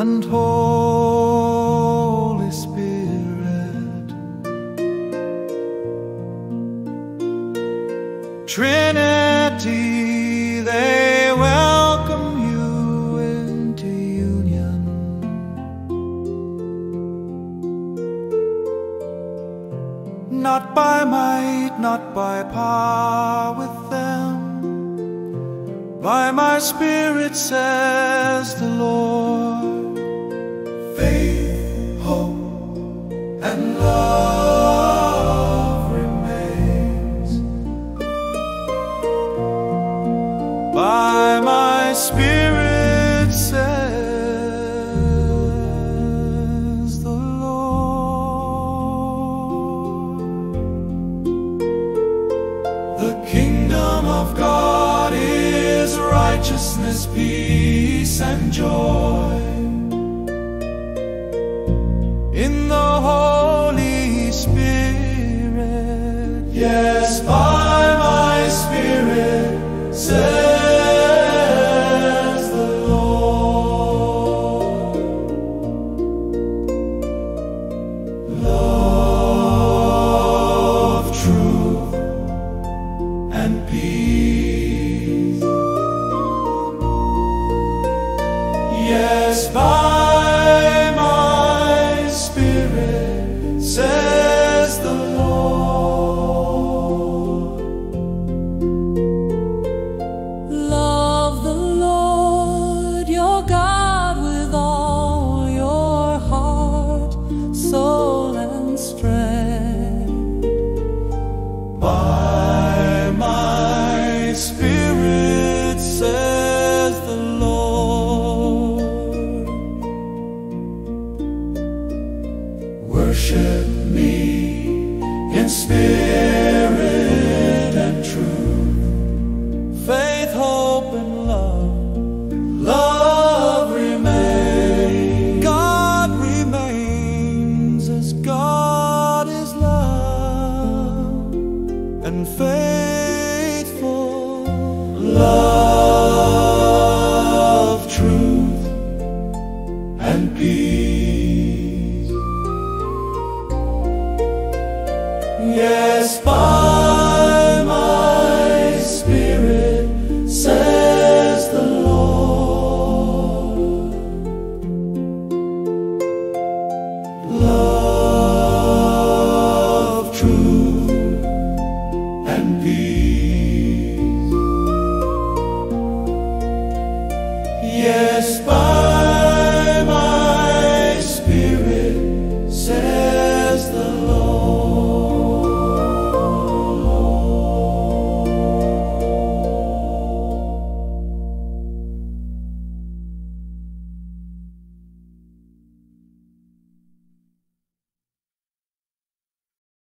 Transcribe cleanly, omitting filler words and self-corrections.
and Holy Spirit. Trinity, they welcome you into union. Not by might, not by power with them, by my Spirit, says the Lord. Faith, hope, and love remains. By my Spirit, says the Lord. The kingdom of God is righteousness, peace, and joy in the Holy Spirit. Yes, by my Spirit, says the Lord. Love, truth, and peace. Yes, by my Spirit, says the Lord. Love the Lord your God with all your heart, soul, and strength. By my Spirit, says the Lord. Worship me in spirit and truth. Faith, hope, and love. Love remains. God remains, as God is love and faithful. Love, truth, and peace. Yes,